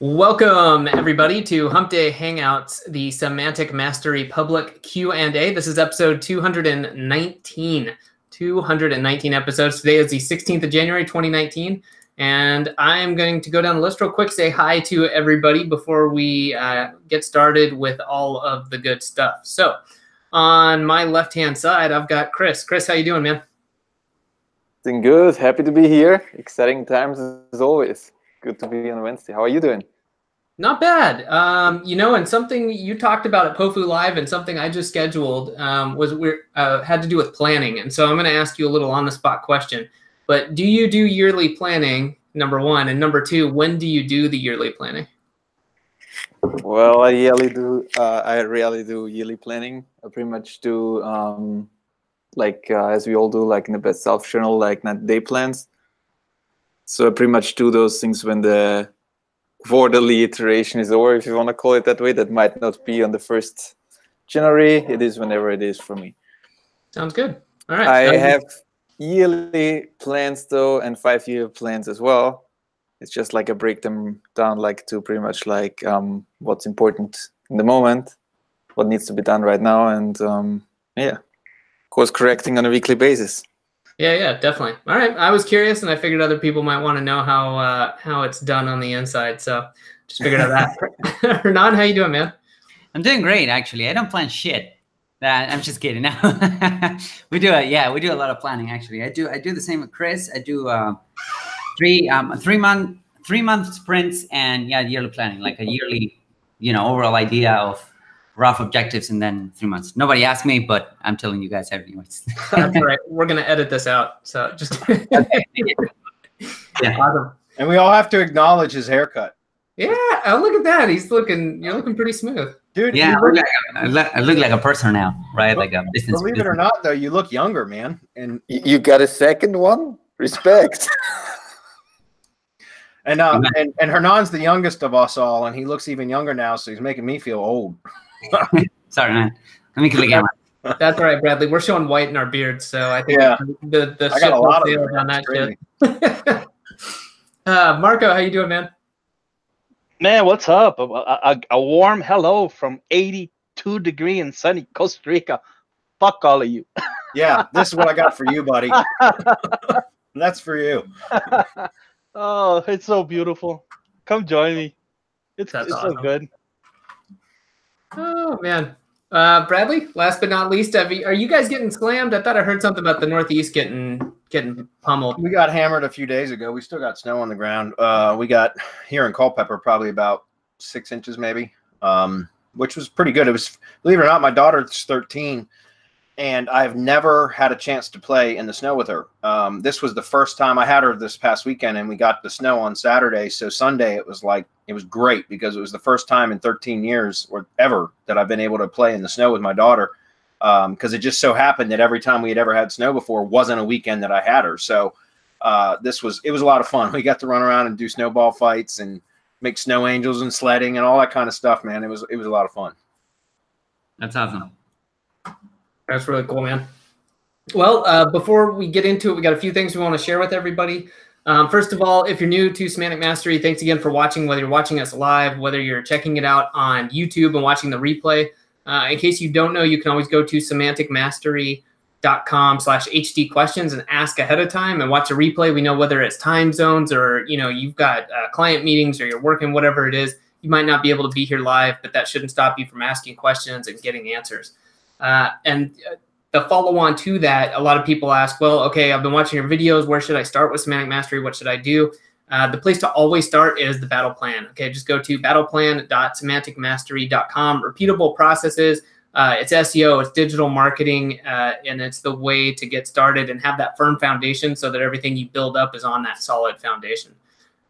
Welcome, everybody, to Hump Day Hangouts, the Semantic Mastery Public Q&A. This is episode 219. 219 episodes. Today is the 16th of January, 2019. And I'm going to go down the list real quick, say hi to everybody before we get started with all of the good stuff. So on my left-hand side, I've got Chris. Chris, how you doing, man? Doing good. Happy to be here. Exciting times as always. Good to be on Wednesday. How are you doing? Not bad. And something you talked about at POFU Live and something I just scheduled had to do with planning. And so I'm going to ask you a little on-the-spot question. But do you do yearly planning, number one? And number two, when do you do the yearly planning? Well, I rarely do yearly planning. I pretty much do, as we all do, like in the best self journal, like not day plans. So I pretty much do those things when the quarterly iteration is over, if you want to call it that way. That might not be on the 1st January. It is whenever it is for me. Sounds good. All right. I have yearly plans though, and 5-year plans as well. It's just like I break them down like to pretty much like what's important in the moment, what needs to be done right now, and course correcting on a weekly basis. Yeah, definitely. All right. I was curious, and I figured other people might want to know how it's done on the inside. So just figured out that. Hernan, how you doing, man? I'm doing great, actually. I don't plan shit. I'm just kidding. we do a lot of planning, actually. I do the same with Chris. I do three month sprints and yearly planning, like a yearly, overall idea of rough objectives, and then 3 months. Nobody asked me, but I'm telling you guys anyways. That's right. We're gonna edit this out. So just yeah. Awesome. And we all have to acknowledge his haircut. Yeah, oh, look at that. You're looking pretty smooth, dude. Yeah, I look like a person now, right? Like a business. Believe it or not, though, you look younger, man. And you got a second one? Respect. and Hernan's the youngest of us all, and he looks even younger now, so he's making me feel old. Sorry, man. Let me click camera. That's all right, Bradley. We're showing white in our beards, so I think the I got a lot of on that shit. Marco, how you doing, man? Man, what's up? A warm hello from 82 degree in sunny Costa Rica. Fuck all of you. Yeah, this is what I got for you, buddy. That's for you. Oh, it's so beautiful. Come join me. It's awesome. So good. Oh man, Bradley. Last but not least, are you guys getting slammed? I thought I heard something about the Northeast getting pummeled. We got hammered a few days ago. We still got snow on the ground. We got here in Culpeper probably about 6 inches, maybe, which was pretty good. It was, believe it or not, my daughter's 13, and I've never had a chance to play in the snow with her. This was the first time I had her this past weekend, and we got the snow on Saturday. So Sunday it was great because it was the first time in 13 years or ever that I've been able to play in the snow with my daughter. Because it just so happened that every time we had ever had snow before wasn't a weekend that I had her. So it was a lot of fun. We got to run around and do snowball fights and make snow angels and sledding and all that kind of stuff, man. It was a lot of fun. That's awesome. That's really cool, man. Well, before we get into it, we got a few things we want to share with everybody. First of all, if you're new to Semantic Mastery, thanks again for watching, whether you're watching us live, whether you're checking it out on YouTube and watching the replay. In case you don't know, you can always go to semanticmastery.com/HD questions and ask ahead of time and watch a replay. We know whether it's time zones or, you've got client meetings or you're working, whatever it is, you might not be able to be here live, but that shouldn't stop you from asking questions and getting answers. And the follow-on to that, a lot of people ask, well, okay, I've been watching your videos. Where should I start with Semantic Mastery? What should I do? The place to always start is the battle plan. Okay, just go to battleplan.semanticmastery.com. Repeatable processes. It's SEO, it's digital marketing, and it's the way to get started and have that firm foundation so that everything you build up is on that solid foundation.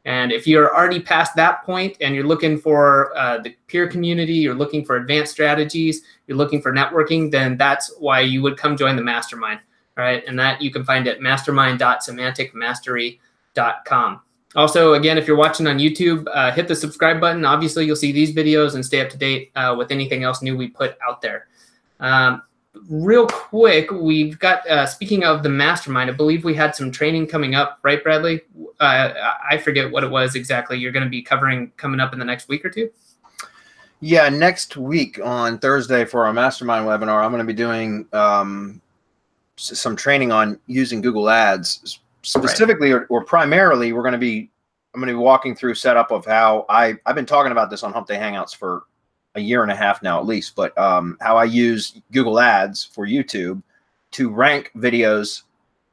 And if you're already past that point and you're looking for the peer community, you're looking for advanced strategies, you're looking for networking, then that's why you would come join the mastermind. All right, and that you can find at mastermind.semanticmastery.com. Also, again, if you're watching on YouTube, hit the subscribe button. Obviously, you'll see these videos and stay up to date with anything else new we put out there. real quick, we've got, speaking of the mastermind, I believe we had some training coming up, right, Bradley? I forget what it was exactly you're going to be covering coming up in the next week or two. Yeah, next week on Thursday for our mastermind webinar, I'm going to be doing some training on using Google Ads. Specifically, or primarily, I'm going to be walking through setup of how I've been talking about this on Hump Day Hangouts for a year and a half now at least, but how I use Google Ads for YouTube to rank videos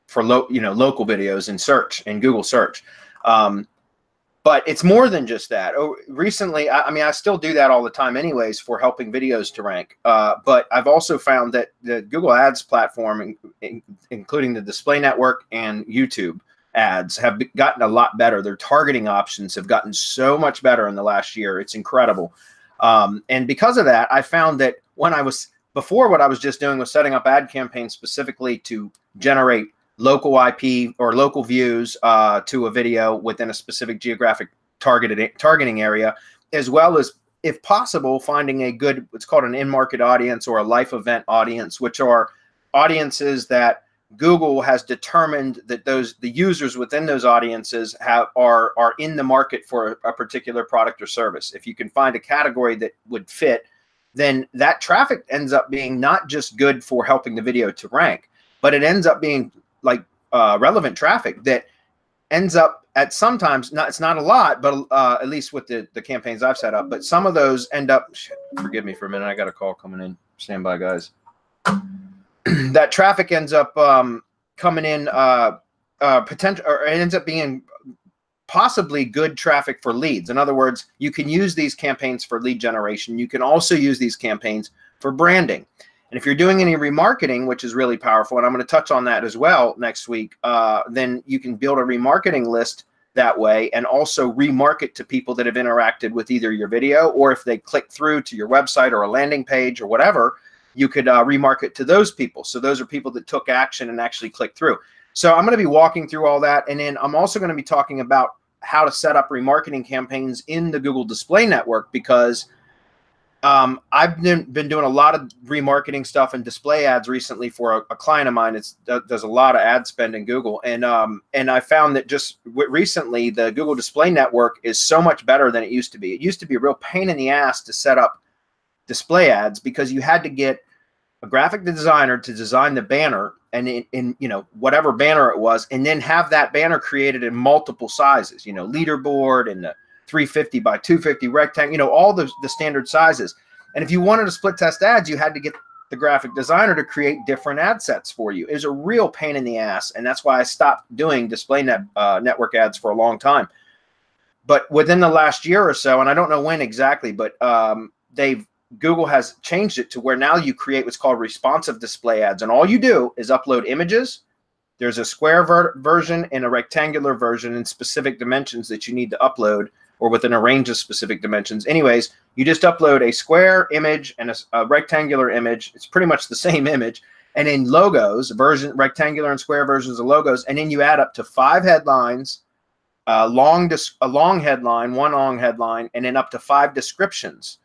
for local videos in search, in Google search. But it's more than just that. Recently, I mean, I still do that all the time anyways for helping videos to rank. But I've also found that the Google Ads platform, including the display network and YouTube ads, have gotten a lot better. Their targeting options have gotten so much better in the last year. It's incredible. And because of that, I found that before what I was just doing was setting up ad campaigns specifically to generate local IP or local views to a video within a specific geographic targeting area, as well as, if possible, finding a good, what's called an in-market audience or a life event audience, which are audiences that Google has determined that the users within those audiences are in the market for a particular product or service. If you can find a category that would fit, then that traffic ends up being not just good for helping the video to rank, but it ends up being like relevant traffic that ends up at sometimes, it's not a lot, but at least with the campaigns I've set up, but some of those end up, forgive me for a minute, I got a call coming in, stand by guys. That traffic ends up coming in potential, or it ends up being possibly good traffic for leads. In other words, you can use these campaigns for lead generation. You can also use these campaigns for branding. And if you're doing any remarketing, which is really powerful, and I'm going to touch on that as well next week, then you can build a remarketing list that way and also remarket to people that have interacted with either your video, or if they click through to your website or a landing page or whatever, you could remarket to those people. So those are people that took action and actually clicked through. So I'm going to be walking through all that. And then I'm also going to be talking about how to set up remarketing campaigns in the Google Display Network, because I've been doing a lot of remarketing stuff and display ads recently for a client of mine. Does a lot of ad spend in Google, and I found that just recently the Google Display Network is so much better than it used to be. It used to be a real pain in the ass to set up display ads because you had to get a graphic designer to design the banner and in whatever banner it was, and then have that banner created in multiple sizes. Leaderboard and the 350 by 250 rectangle, all the standard sizes. And if you wanted to split test ads, you had to get the graphic designer to create different ad sets for you. It was a real pain in the ass. And that's why I stopped doing display network ads for a long time. But within the last year or so, and I don't know when exactly, but Google has changed it to where now you create what's called responsive display ads. And all you do is upload images. There's a square version and a rectangular version in specific dimensions that you need to upload, or within a range of specific dimensions. Anyways, you just upload a square image and a rectangular image. It's pretty much the same image. And then logos, rectangular and square versions of logos. And then you add up to 5 headlines, a long headline, one long headline, and then up to 5 descriptions.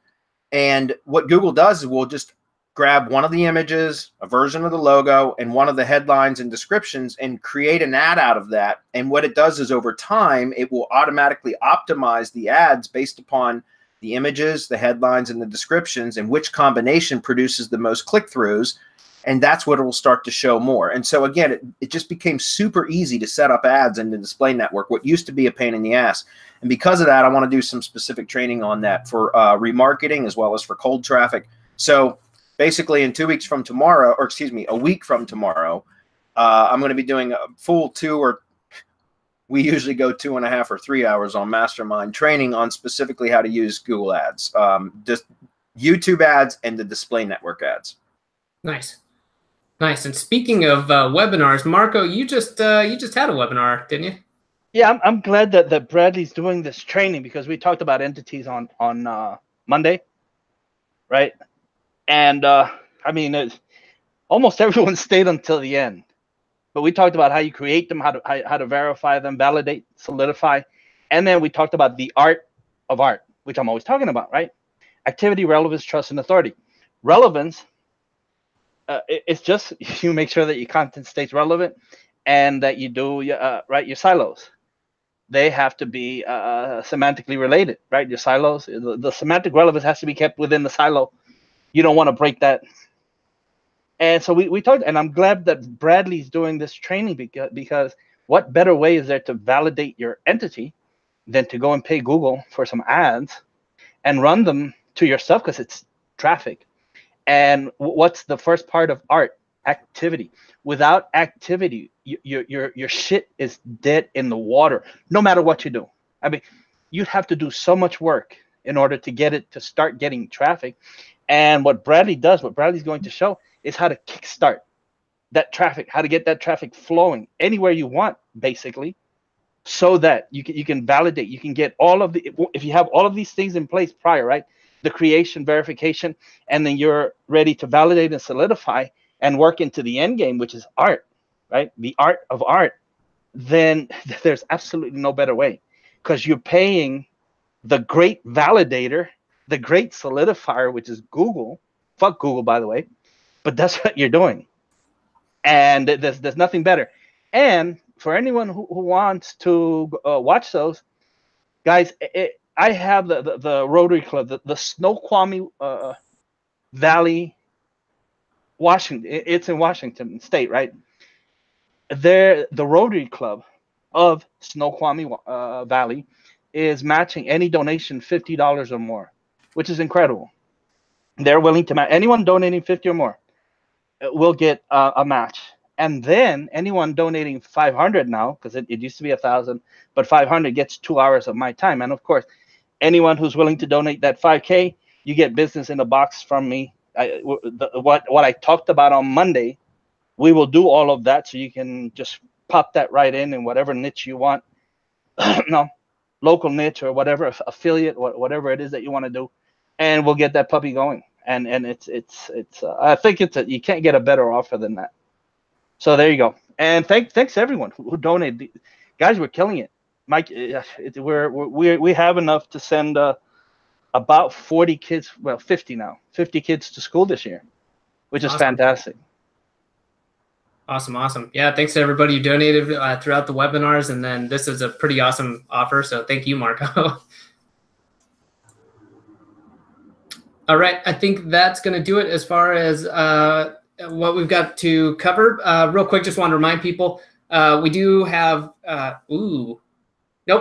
And what Google does is we'll just grab one of the images, a version of the logo, and one of the headlines and descriptions and create an ad out of that. And what it does is over time, it will automatically optimize the ads based upon the images, the headlines, and the descriptions, and which combination produces the most click-throughs. And that's what it will start to show more. And so again, it just became super easy to set up ads in the display network, what used to be a pain in the ass. And because of that, I want to do some specific training on that for remarketing as well as for cold traffic. So basically in 2 weeks from tomorrow, or excuse me, a week from tomorrow, I'm going to be doing a full we usually go 2.5 or 3 hours on mastermind training on specifically how to use Google ads, just YouTube ads and the display network ads. Nice. Nice. And speaking of webinars, Marco, you just had a webinar, didn't you? Yeah, I'm glad that Bradley's doing this training, because we talked about entities on Monday, right? And I mean, almost everyone stayed until the end. But we talked about how you create them, how to verify them, validate, solidify, and then we talked about the art of art, which I'm always talking about, right? Activity, relevance, trust, and authority. Relevance it's just you make sure that your content stays relevant and that you do right your silos. They have to be semantically related, right? Your silos, the semantic relevance has to be kept within the silo. You don't want to break that. And so we talked, and I'm glad that Bradley's doing this training because what better way is there to validate your entity than to go and pay Google for some ads and run them to yourself because it's traffic. And what's the first part of art? Activity. Without activity, your shit is dead in the water, no matter what you do. I mean, you'd have to do so much work in order to get it to start getting traffic. And what Bradley does, what Bradley's going to show, is how to kickstart that traffic, how to get that traffic flowing anywhere you want, basically, so that you can validate, you can get all of the, if you have all of these things in place prior, right? The creation, verification, and then you're ready to validate and solidify and work into the end game, which is art, right? The art of art. Then there's absolutely no better way, because you're paying the great validator, the great solidifier, which is Google. Fuck Google, by the way, but that's what you're doing. And there's nothing better. And for anyone who wants to watch those, guys, I have the Rotary Club, the Snoqualmie Valley, Washington. It's in Washington State, right? The Rotary Club of Snoqualmie Valley is matching any donation $50 or more, which is incredible. They're willing to match anyone donating 50 or more will get a match. And then anyone donating 500 now, because it used to be 1,000, but 500 gets 2 hours of my time. And of course, anyone who's willing to donate that 5K, you get business in a box from me. What I talked about on Monday, we will do all of that, so you can just pop that right in whatever niche you want. No, local niche or whatever, affiliate, whatever it is that you want to do, and we'll get that puppy going. And it's I think you can't get a better offer than that. So there you go. And thanks everyone who donated. Guys, we're killing it. Mike, we have enough to send about 40 kids, well, 50 now, 50 kids to school this year, which is fantastic. Awesome. Yeah, thanks to everybody who donated throughout the webinars. And then this is a pretty awesome offer. So thank you, Marco. All right, I think that's going to do it as far as what we've got to cover. Real quick, just want to remind people, we do have, nope,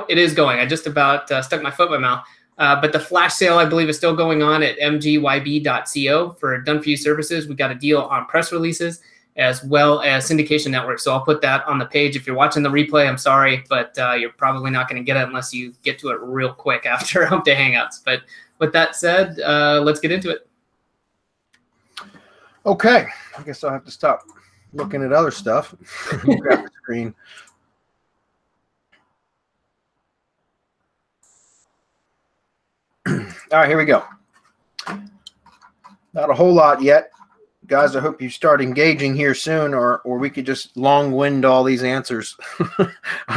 it is going. I just about stuck my foot in my mouth. But the flash sale, I believe, is still going on at mgyb.co for done-for-you services. We got a deal on press releases as well as syndication networks. So I'll put that on the page. If you're watching the replay, I'm sorry, but you're probably not going to get it unless you get to it real quick after Hump Day Hangouts. But with that said, let's get into it. Okay, I guess I'll have to stop looking at other stuff. Grab the screen. All right, here we go. Not a whole lot yet. Guys, I hope you start engaging here soon, or we could just long-wind all these answers.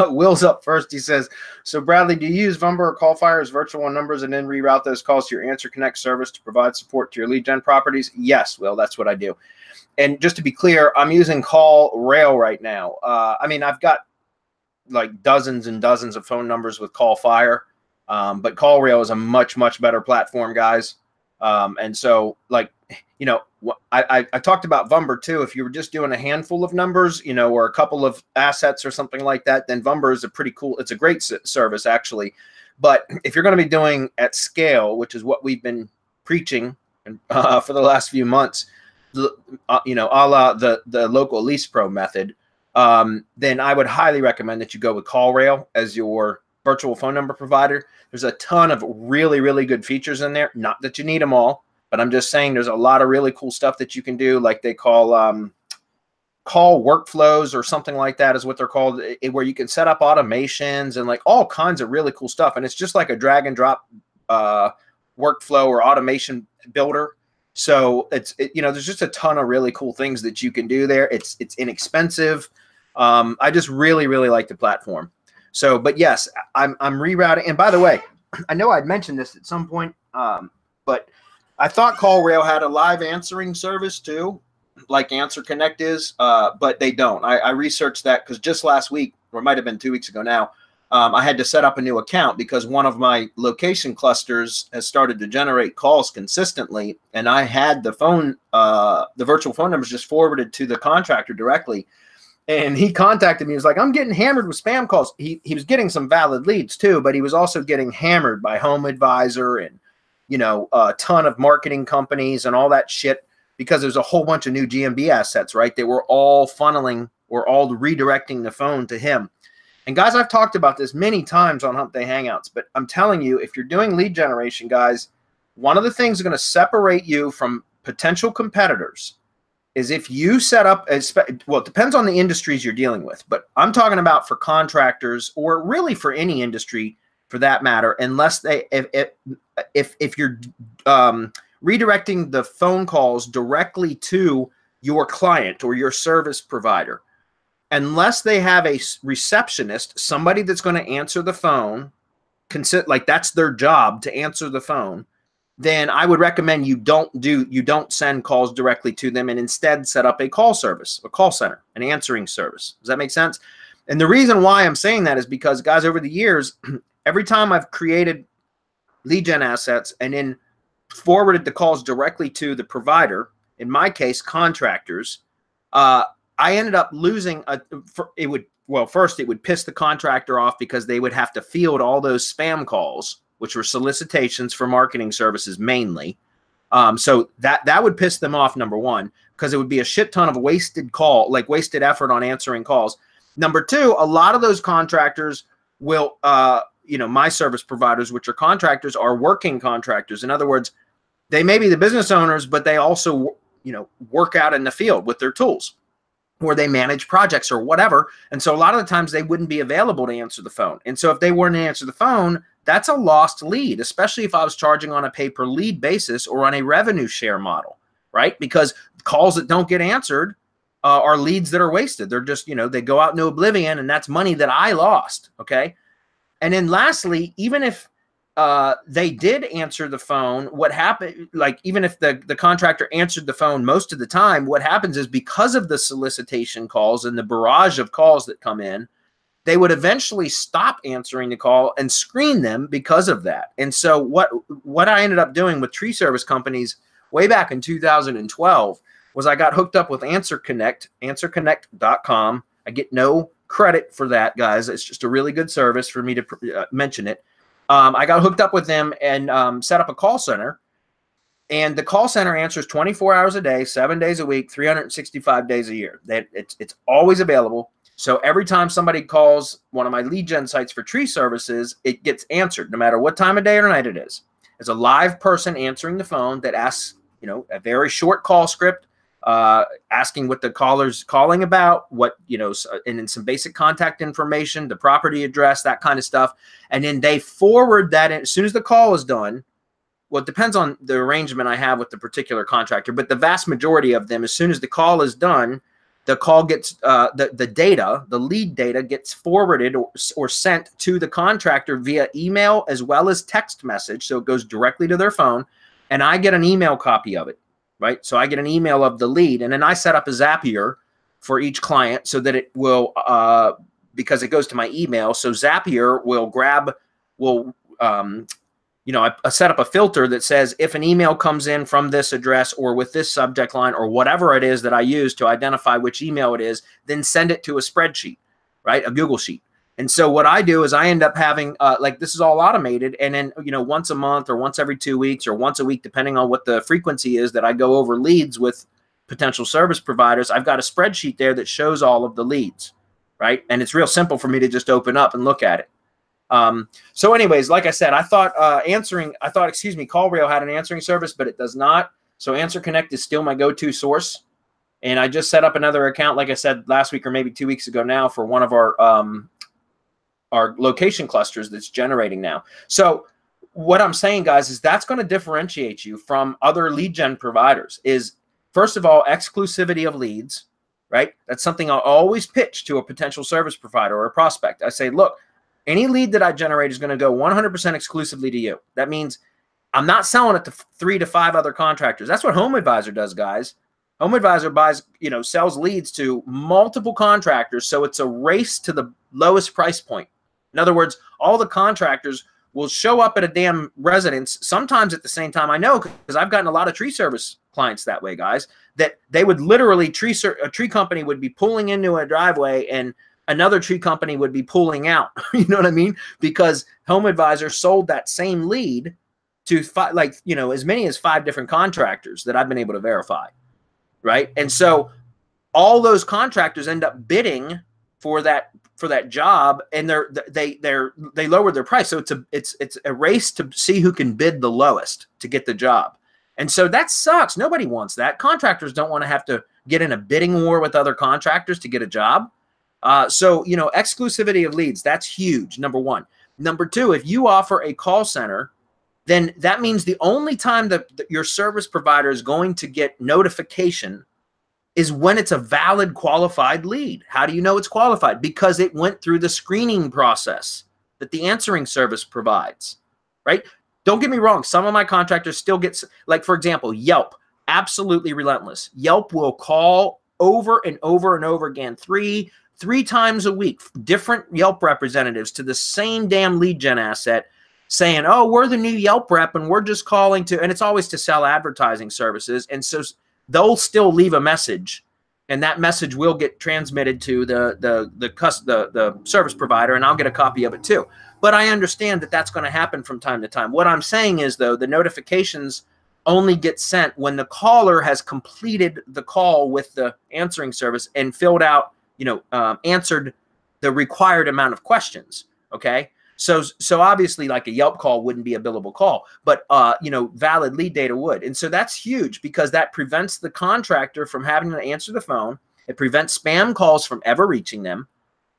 Will's up first. He says, so Bradley, do you use Vumber or callfire as virtual numbers and then reroute those calls to your AnswerConnect service to provide support to your lead gen properties? Yes, Will, that's what I do. And just to be clear, I'm using CallRail right now. I mean, I've got like dozens and dozens of phone numbers with callfire, but CallRail is a much, much better platform, guys. And so, like, you know, I talked about Vumber too. If you were just doing a handful of numbers, you know, or a couple of assets or something like that, then Vumber is a pretty cool, it's a great service actually. But if you're going to be doing at scale, which is what we've been preaching for the last few months, you know, a la the local LLPro method, then I would highly recommend that you go with CallRail as your virtual phone number provider. There's a ton of really, really good features in there. Not that you need them all, but I'm just saying there's a lot of really cool stuff that you can do. Like they call call workflows or something like that is what they're called, where you can set up automations and like all kinds of really cool stuff. And it's just like a drag and drop workflow or automation builder. So you know, there's just a ton of really cool things that you can do there. It's inexpensive. I just really, really like the platform. So, but yes, I'm rerouting. And by the way, I know I'd mentioned this at some point, but I thought CallRail had a live answering service too. like AnswerConnect is, but they don't. I researched that because just last week, or it might have been 2 weeks ago now, I had to set up a new account because one of my location clusters has started to generate calls consistently, and I had the phone, the virtual phone numbers just forwarded to the contractor directly. And he contacted me. He was like, I'm getting hammered with spam calls. He was getting some valid leads too, but he was also getting hammered by Home Advisor and, you know, a ton of marketing companies and all that shit, because there's a whole bunch of new GMB assets, right? They were all funneling or all redirecting the phone to him. And guys, I've talked about this many times on Hump Day Hangouts, but I'm telling you, if you're doing lead generation, guys, one of the things that's going to separate you from potential competitors is if you set up, well, it depends on the industries you're dealing with, but I'm talking about for contractors or really for any industry for that matter, unless they, if you're redirecting the phone calls directly to your client or your service provider, unless they have a receptionist, somebody that's going to answer the phone, like that's their job to answer the phone, then I would recommend you don't send calls directly to them and instead set up a call service, a call center, an answering service. Does that make sense? And the reason why I'm saying that is because, guys, over the years, every time I've created lead gen assets and then forwarded the calls directly to the provider, in my case, contractors, I ended up losing first it would piss the contractor off because they would have to field all those spam calls, which were solicitations for marketing services mainly. So that would piss them off, number one, because it would be a shit ton of wasted effort on answering calls. Number two, a lot of those contractors will, my service providers, which are contractors, are working contractors. In other words, they may be the business owners, but they also, work out in the field with their tools, or they manage projects or whatever. And so a lot of the times they wouldn't be available to answer the phone. And so if they weren't to answer the phone, that's a lost lead, especially if I was charging on a pay per lead basis or on a revenue share model, right? Because calls that don't get answered are leads that are wasted. They're just, they go out into oblivion, and that's money that I lost. Okay. And then lastly, even if they did answer the phone, what happened, like even if the contractor answered the phone most of the time, what happens is because of the solicitation calls and the barrage of calls that come in, they would eventually stop answering the call and screen them because of that. And so what I ended up doing with tree service companies way back in 2012 was I got hooked up with AnswerConnect, answerconnect.com. I get no credit for that, guys. It's just a really good service for me to mention it. I got hooked up with them and set up a call center. And the call center answers 24 hours a day, 7 days a week, 365 days a year. It's always available. So every time somebody calls one of my lead gen sites for tree services, it gets answered no matter what time of day or night it is. It's a live person answering the phone that asks, a very short call script, asking what the caller's calling about, and then some basic contact information, the property address, that kind of stuff. And then they forward that in, as soon as the call is done. Well, it depends on the arrangement I have with the particular contractor, but the vast majority of them, as soon as the call is done, the call gets the lead data gets forwarded or sent to the contractor via email as well as text message. So it goes directly to their phone, and I get an email copy of it, right? So I get an email of the lead, and then I set up a Zapier for each client so that it will, because it goes to my email. So Zapier I set up a filter that says if an email comes in from this address or with this subject line or whatever it is that I use to identify which email it is, then send it to a spreadsheet, right? A Google Sheet. And so what I do is I end up having, this is all automated. And then, once a month or once every 2 weeks or once a week, depending on what the frequency is that I go over leads with potential service providers, I've got a spreadsheet there that shows all of the leads, right? And it's real simple for me to just open up and look at it. So anyways, like I said, I thought CallRail had an answering service, but it does not. So AnswerConnect is still my go-to source. And I just set up another account, like I said, last week or maybe 2 weeks ago now, for one of our location clusters that's generating now. So what I'm saying, guys, is that's going to differentiate you from other lead gen providers is, first of all, exclusivity of leads, right? That's something I'll always pitch to a potential service provider or a prospect. I say, look, any lead that I generate is going to go 100% exclusively to you. That means I'm not selling it to 3 to 5 other contractors. That's what Home Advisor does, guys. HomeAdvisor buys, sells leads to multiple contractors. So it's a race to the lowest price point. In other words, all the contractors will show up at a damn residence sometimes at the same time. I know, because I've gotten a lot of tree service clients that way, guys, that they would literally a tree company would be pulling into a driveway and another tree company would be pulling out. You know what I mean? Because HomeAdvisor sold that same lead to as many as 5 different contractors that I've been able to verify. Right. And so all those contractors end up bidding for that job, and they lowered their price. So it's a race to see who can bid the lowest to get the job. And so that sucks. Nobody wants that. Contractors don't want to have to get in a bidding war with other contractors to get a job. So exclusivity of leads, that's huge. Number one. Number two, if you offer a call center, then that means the only time that your service provider is going to get notification is when it's a valid qualified lead. How do you know it's qualified? Because it went through the screening process that the answering service provides, right? Don't get me wrong. Some of my contractors still get, like, for example, Yelp, absolutely relentless. Yelp will call over and over and over again, three times a week, different Yelp representatives to the same damn lead gen asset, saying, oh, we're the new Yelp rep and we're just calling to, and it's always to sell advertising services. And so they'll still leave a message, and that message will get transmitted to the service provider, and I'll get a copy of it too. But I understand that that's going to happen from time to time. What I'm saying is, though, the notifications only get sent when the caller has completed the call with the answering service and filled out, answered the required amount of questions. Okay. So obviously, like a Yelp call wouldn't be a billable call, but valid lead data would. And so that's huge, because that prevents the contractor from having to answer the phone. It prevents spam calls from ever reaching them.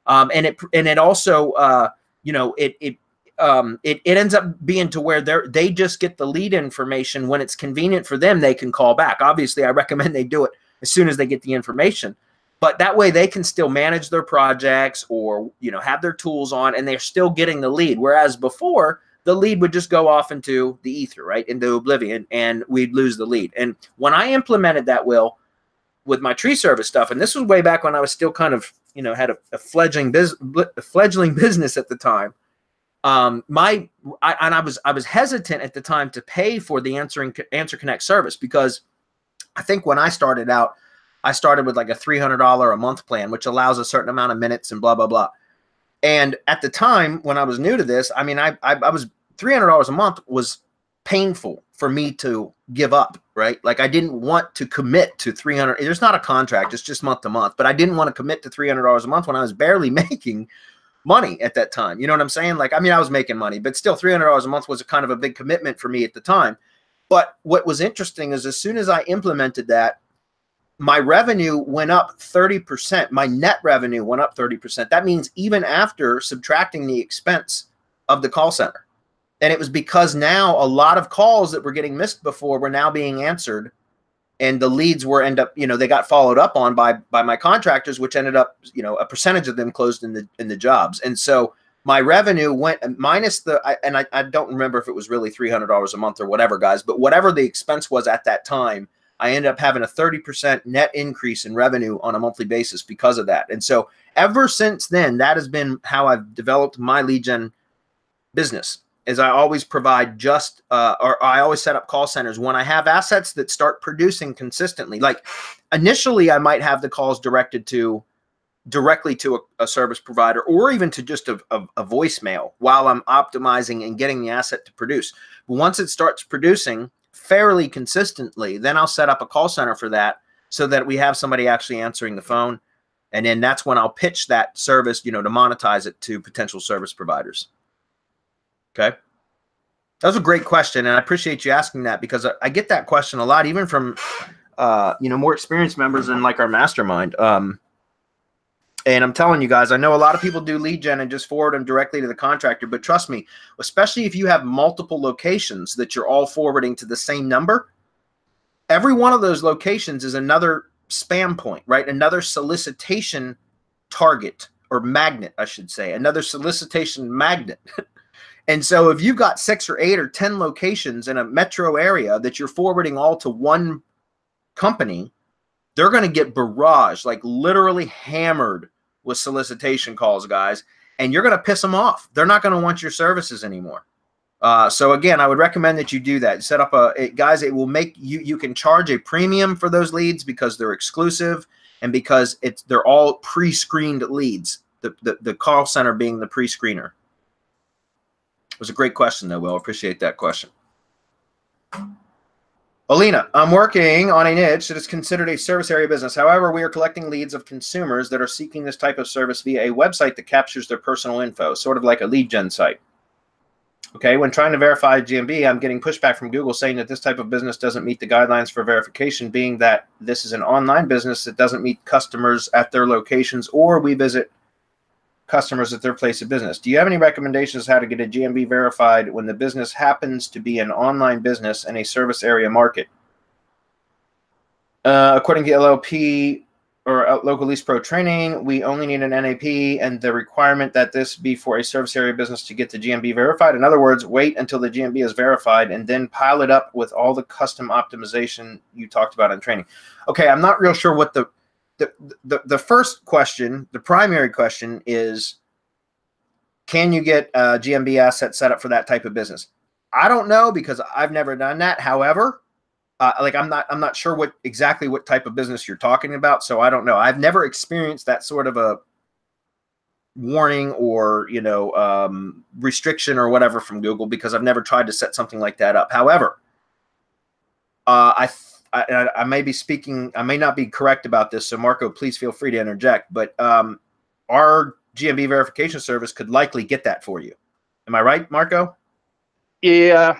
And it also it ends up being to where they just get the lead information when it's convenient for them. They can call back. Obviously, I recommend they do it as soon as they get the information. But that way they can still manage their projects or, have their tools on, and they're still getting the lead. Whereas before, the lead would just go off into the ether, right, into oblivion, and we'd lose the lead. And when I implemented that, Will, with my tree service stuff, and this was way back when I was still kind of, had a fledgling business at the time. I was hesitant at the time to pay for the AnswerConnect service, because I think when I started out, I started with like a $300 a month plan, which allows a certain amount of minutes and blah, blah, blah. And at the time when I was new to this, I was $300 a month was painful for me to give up, right? Like, I didn't want to commit to $300. There's not a contract. It's just month to month, but I didn't want to commit to $300 a month when I was barely making money at that time. You know what I'm saying? Like, I was making money, but still $300 a month was a kind of a big commitment for me at the time. But what was interesting is, as soon as I implemented that, my revenue went up 30%. My net revenue went up 30%. That means even after subtracting the expense of the call center. And it was because now a lot of calls that were getting missed before were now being answered, and the leads they got followed up on by my contractors, which ended up, a percentage of them closed in the jobs. And so my revenue went minus I don't remember if it was really $300 a month or whatever, guys, but whatever the expense was at that time, I ended up having a 30% net increase in revenue on a monthly basis because of that. And so ever since then, that has been how I've developed my lead gen business, is I always provide or I always set up call centers when I have assets that start producing consistently. Like, initially, I might have the calls directly to a service provider, or even to just a voicemail while I'm optimizing and getting the asset to produce. But once it starts producing fairly consistently, then I'll set up a call center for that, so that we have somebody actually answering the phone. And then that's when I'll pitch that service, to monetize it to potential service providers. Okay. That was a great question. And I appreciate you asking that, because I get that question a lot, even from, more experienced members in like our mastermind. And I'm telling you guys, I know a lot of people do lead gen and just forward them directly to the contractor. But trust me, especially if you have multiple locations that you're all forwarding to the same number, every one of those locations is another spam point, right? Another solicitation target, or magnet, I should say, another solicitation magnet. And so if you've got 6 or 8 or 10 locations in a metro area that you're forwarding all to one company, they're going to get barraged, like literally hammered with solicitation calls, guys, and you're going to piss them off. They're not going to want your services anymore. So again, I would recommend that you do that. Set up guys, it will make you can charge a premium for those leads because they're exclusive and because they're all pre-screened leads. The call center being the pre-screener. It was a great question though, Will. Appreciate that question. Alina, I'm working on a niche that is considered a service area business. However, we are collecting leads of consumers that are seeking this type of service via a website that captures their personal info, sort of like a lead gen site. Okay, when trying to verify GMB, I'm getting pushback from Google saying that this type of business doesn't meet the guidelines for verification, being that this is an online business that doesn't meet customers at their locations, or we visit customers at their place of business. Do you have any recommendations how to get a GMB verified when the business happens to be an online business in a service area market? According to LLP or local LLPro training, we only need an NAP and the requirement that this be for a service area business to get the GMB verified. In other words, wait until the GMB is verified and then pile it up with all the custom optimization you talked about in training. Okay, I'm not real sure what the first question, the primary question is, can you get a GMB asset set up for that type of business? I don't know because I've never done that. However, like I'm not sure exactly what type of business you're talking about, so I don't know. I've never experienced that sort of a warning or restriction or whatever from Google because I've never tried to set something like that up. However, I may be speaking, I may not be correct about this, so Marco, please feel free to interject. But our GMB verification service could likely get that for you. Am I right, Marco? Yeah.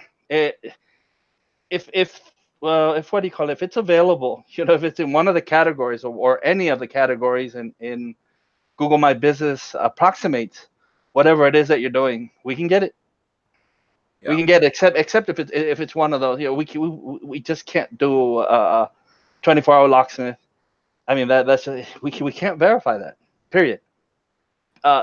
Well, if what do you call it? If it's available, if it's in one of the categories or any of the categories in Google My Business approximates whatever it is that you're doing, we can get it. Yeah. We can get it, except if it's one of those. We just can't do a 24-hour locksmith. I mean that's we can't verify that. Period.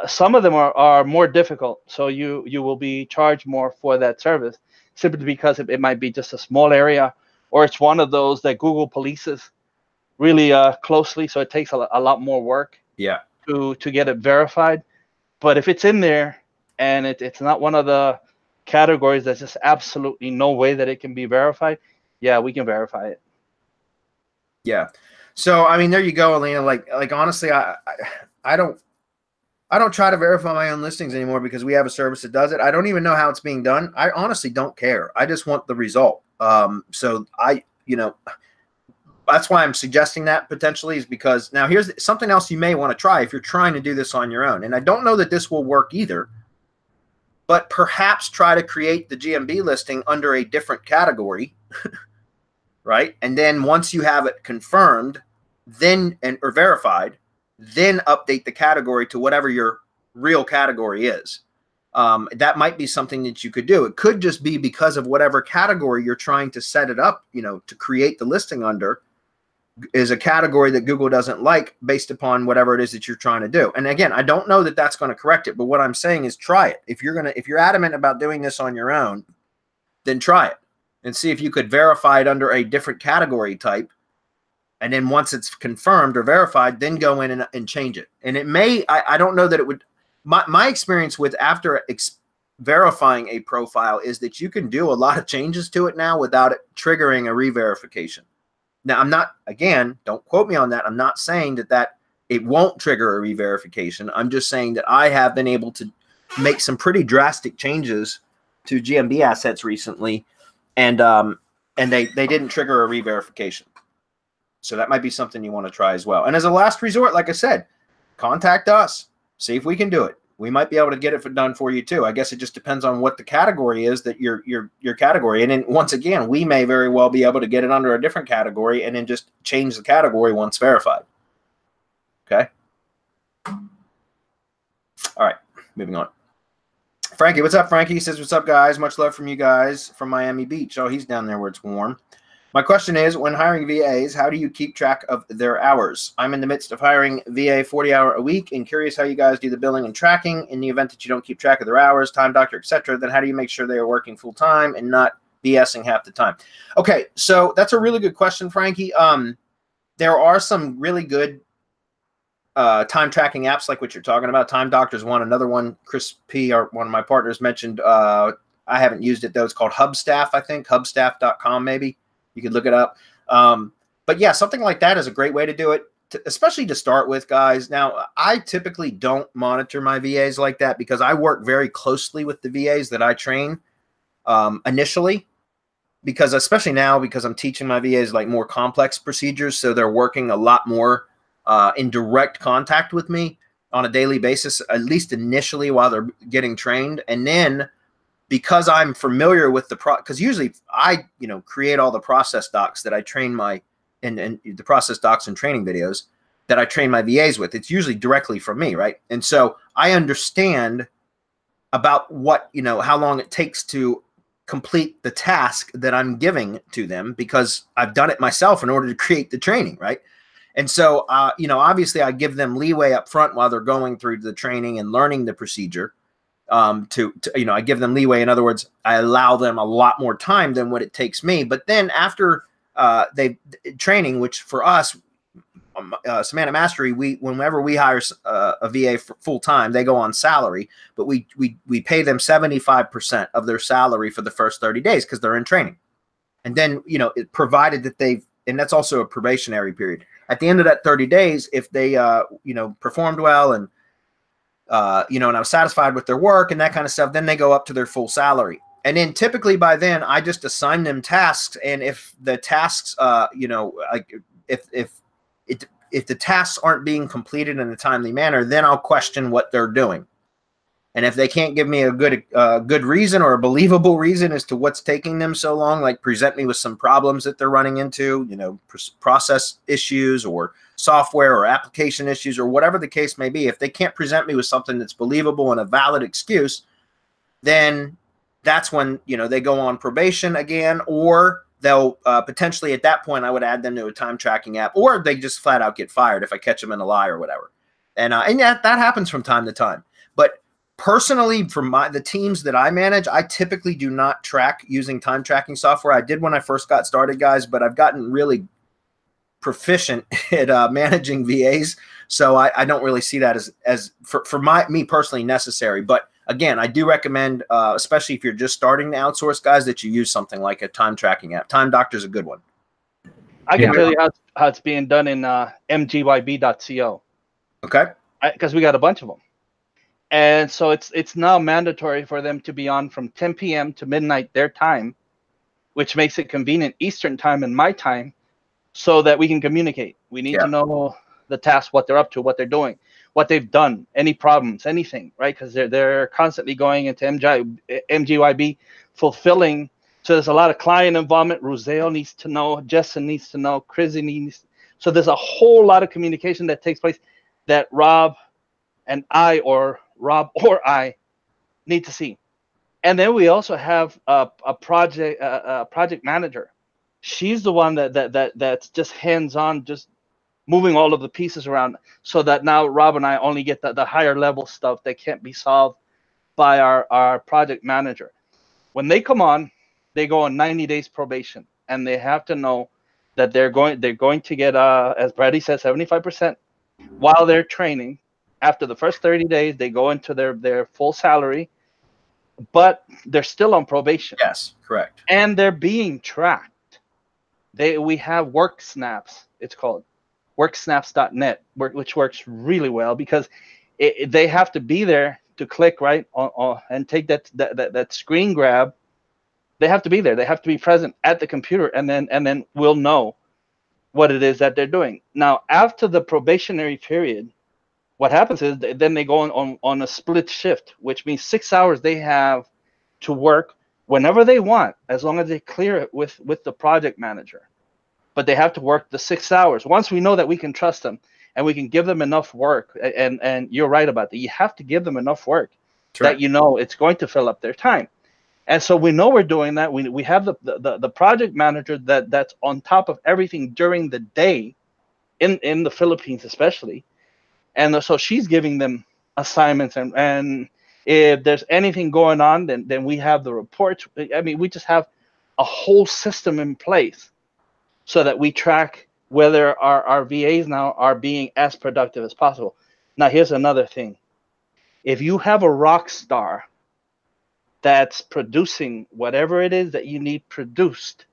Some of them are more difficult, so you will be charged more for that service simply because it might be just a small area. Or it's one of those that Google polices really closely, so it takes a lot more work. Yeah. To get it verified. But if it's in there and it's not one of the categories, there's just absolutely no way that it can be verified. Yeah, we can verify it. Yeah. So I mean, there you go, Alina. Like honestly, I don't try to verify my own listings anymore because we have a service that does it. I don't even know how it's being done. I honestly don't care. I just want the result. So that's why I'm suggesting that potentially is because now here's something else you may want to try if you're trying to do this on your own. And I don't know that this will work either, but perhaps try to create the GMB listing under a different category, right? And then once you have it confirmed, or verified, then update the category to whatever your real category is. That might be something that you could do. It could just be because of whatever category you're trying to set it up, to create the listing under is a category that Google doesn't like based upon whatever it is that you're trying to do. And again, I don't know that that's going to correct it, but what I'm saying is try it. If you're adamant about doing this on your own, then try it and see if you could verify it under a different category type. And then once it's confirmed or verified, then go in and change it. And it may, I don't know that it would. My experience with after verifying a profile is that you can do a lot of changes to it now without it triggering a re-verification. Now, I'm not, again, don't quote me on that. I'm not saying that it won't trigger a re-verification. I'm just saying that I have been able to make some pretty drastic changes to GMB assets recently, and they didn't trigger a re-verification. So that might be something you want to try as well. And as a last resort, like I said, contact us. See if we can do it. We might be able to get it done for you too. I guess it just depends on what the category is that your category. And then once again, we may very well be able to get it under a different category and then just change the category once verified. Okay. All right. Moving on. Frankie, what's up, Frankie? He says, what's up, guys? Much love from you guys from Miami Beach. Oh, he's down there where it's warm. My question is, when hiring VAs, how do you keep track of their hours? I'm in the midst of hiring VA 40-hour a week and curious how you guys do the billing and tracking. In the event that you don't keep track of their hours, time doctor, etc., then how do you make sure they are working full time and not BSing half the time? Okay, so that's a really good question, Frankie. there are some really good time tracking apps like what you're talking about. Time Doctor's one. Another one, Chris P, one of my partners, mentioned. I haven't used it though. It's called Hubstaff, I think. Hubstaff.com, maybe. You could look it up. But yeah, something like that is a great way to do it, especially to start with, guys. Now, I typically don't monitor my VAs like that because I work very closely with the VAs that I train initially. Because especially now, because I'm teaching my VAs like more complex procedures, so they're working a lot more in direct contact with me on a daily basis, at least initially while they're getting trained. And then because I'm familiar with the because usually I, create all the process docs that I train and the process docs and training videos that I train my VAs with. It's usually directly from me, right? And so I understand about what, how long it takes to complete the task that I'm giving to them because I've done it myself in order to create the training, right? And so, obviously I give them leeway up front while they're going through the training and learning the procedure. I give them leeway. In other words, I allow them a lot more time than what it takes me. But then after they training, which for us, Semantic Mastery, whenever we hire a VA for full time, they go on salary, but we pay them 75% of their salary for the first 30 days because they're in training. And then, provided that and that's also a probationary period. At the end of that 30 days, if they, performed well and, and I was satisfied with their work and that kind of stuff, then they go up to their full salary. And then typically by then I just assign them tasks. And if the tasks, if the tasks aren't being completed in a timely manner, then I'll question what they're doing. And if they can't give me a good reason or a believable reason as to what's taking them so long, like present me with some problems that they're running into, process issues or software or application issues or whatever the case may be, if they can't present me with something that's believable and a valid excuse, then that's when, they go on probation again, or they'll potentially at that point, I would add them to a time tracking app, or they just flat out get fired if I catch them in a lie or whatever. And that happens from time to time. But personally, for the teams that I manage, I typically do not track using time tracking software. I did when I first got started, guys, but I've gotten really proficient at managing VAs. So I don't really see that as for me personally necessary. But again, I do recommend, especially if you're just starting to outsource, guys, that you use something like a time tracking app. Time Doctor is a good one. I can tell you how it's being done in mgyb.co. Okay. Because we got a bunch of them. And so it's now mandatory for them to be on from 10 p.m. to midnight their time, which makes it convenient Eastern time and my time, so that we can communicate. We need to know the task, what they're up to, what they're doing, what they've done, any problems, anything, right? Because they're constantly going into MGYB, fulfilling. So there's a lot of client involvement. Ruseo needs to know, Justin needs to know, Chrissy needs. So there's a whole lot of communication that takes place that Rob and I, or Rob or I, need to see. And then we also have a project manager. She's the one that's just hands-on, just moving all of the pieces around, so that now Rob and I only get the higher level stuff that can't be solved by our project manager. When they come on, they go on 90 days probation, and they have to know that they're going to get, as Brady said, 75% while they're training. After the first 30 days, they go into their full salary, but they're still on probation. Yes, correct. And they're being tracked. We have work snaps, it's called worksnaps.net, which works really well because they have to be there to click right on and take that screen grab. They have to be there. They have to be present at the computer, and then we'll know what it is that they're doing. Now, after the probationary period, what happens is then they go on a split shift, which means 6 hours they have to work whenever they want, as long as they clear it with the project manager. But they have to work the 6 hours. Once we know that we can trust them and we can give them enough work, and you're right about that, you have to give them enough work that it's going to fill up their time. And so we know we're doing that. We have the project manager that's on top of everything during the day, in the Philippines especially. And so she's giving them assignments, and if there's anything going on, then we have the reports. I mean, we just have a whole system in place so that we track whether our VAs now are being as productive as possible. Now, here's another thing. If you have a rock star that's producing whatever it is that you need produced,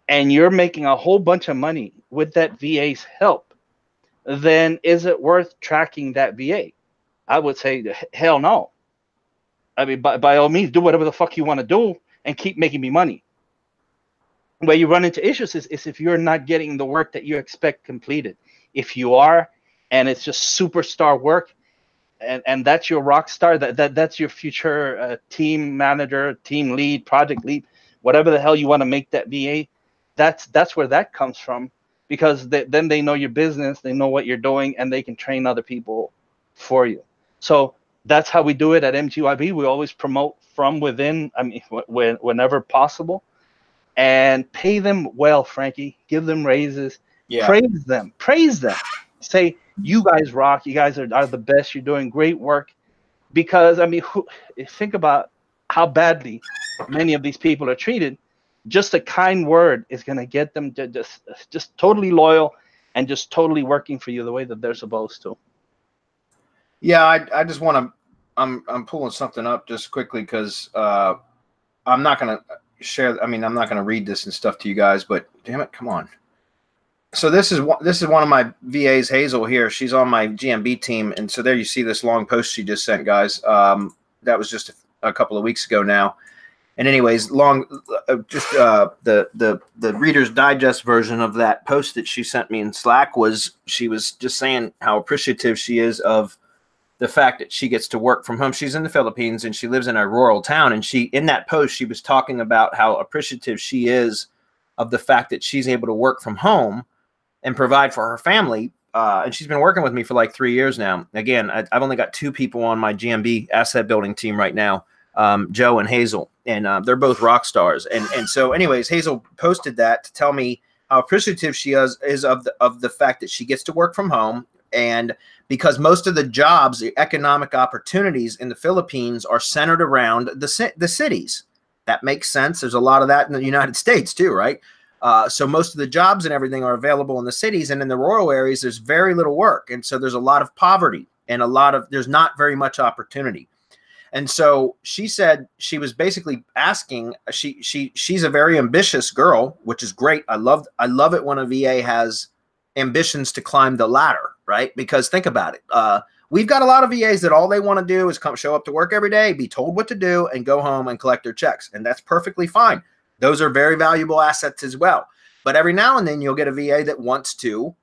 and you're making a whole bunch of money with that VA's help, then is it worth tracking that VA? I would say, hell no. I mean, by all means, do whatever the fuck you want to do and keep making me money. Where you run into issues is if you're not getting the work that you expect completed. If you are, and it's just superstar work, and that's your rock star, that's your future team manager, team lead, project lead, whatever the hell you want to make that VA, that's where that comes from, because then they know your business, they know what you're doing, and they can train other people for you. So that's how we do it at MGYB. We always promote from within, I mean, whenever possible, and pay them well, Frankie. Give them raises. Yeah. Praise them. Say, you guys rock. You guys are the best. You're doing great work. Because, I mean, think about how badly many of these people are treated. Just a kind word is going to get them to just totally loyal and just totally working for you the way that they're supposed to. Yeah, I just want to. I'm pulling something up just quickly because I'm not going to share. I mean, I'm not going to read this and stuff to you guys, but damn it, come on. So this is one of my VAs, Hazel here. She's on my GMB team, and so there you see this long post she just sent, guys. That was just a couple of weeks ago now. And anyways, the Reader's Digest version of that post that she sent me in Slack was she was just saying how appreciative she is of the fact that she gets to work from home. She's in the Philippines and she lives in a rural town. And in that post, she was talking about how appreciative she is of the fact that she's able to work from home and provide for her family. And she's been working with me for like 3 years now. Again, I've only got 2 people on my GMB asset building team right now, Joe and Hazel, and they're both rock stars. And so anyways, Hazel posted that to tell me how appreciative she is of the fact that she gets to work from home. And because most of the jobs, the economic opportunities in the Philippines are centered around the cities. That makes sense. There's a lot of that in the United States too, right? So most of the jobs and everything are available in the cities, and in the rural areas, there's very little work. And so there's a lot of poverty and there's not very much opportunity. And so she said she was basically asking, she's a very ambitious girl, which is great. I love it when a VA has ambitions to climb the ladder, right? Because think about it. We've got a lot of VAs that all they want to do is show up to work every day, be told what to do, and go home and collect their checks. And that's perfectly fine. Those are very valuable assets as well. But every now and then you'll get a VA that wants to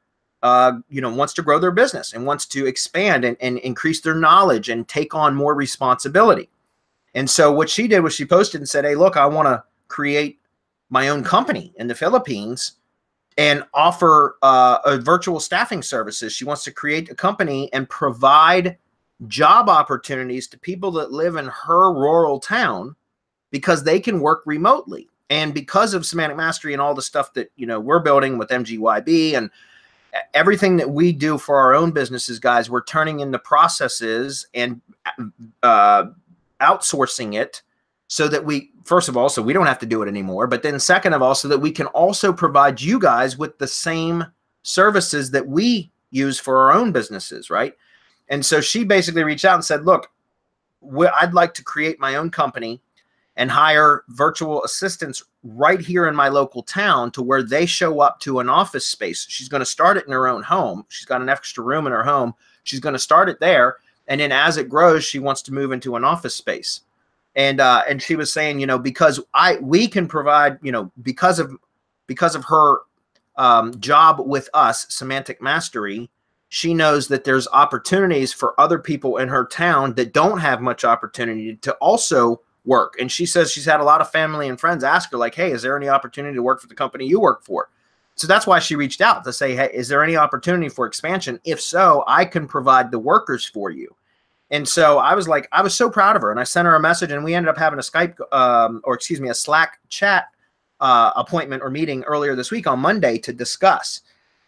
grow their business and wants to expand and increase their knowledge and take on more responsibility. And so what she did was she posted and said, hey, look, I want to create my own company in the Philippines and offer a virtual staffing services. She wants to create a company and provide job opportunities to people that live in her rural town because they can work remotely. And because of Semantic Mastery and all the stuff that, we're building with MGYB and everything that we do for our own businesses, guys, we're turning into processes and outsourcing it so that first of all, so we don't have to do it anymore. But then second of all, so that we can also provide you guys with the same services that we use for our own businesses, right? And so she basically reached out and said, look, I'd like to create my own company and hire virtual assistants right here in my local town to where they show up to an office space. She's going to start it in her own home. She's got an extra room in her home. She's going to start it there. And then as it grows, she wants to move into an office space. And she was saying, because we can provide, because of her job with us, Semantic Mastery, she knows that there's opportunities for other people in her town that don't have much opportunity to also work. And she says she's had a lot of family and friends ask her, like, hey, is there any opportunity to work for the company you work for? So that's why she reached out to say, hey, is there any opportunity for expansion? If so, I can provide the workers for you. And so I was so proud of her, and I sent her a message, and we ended up having a Slack chat appointment or meeting earlier this week on Monday to discuss.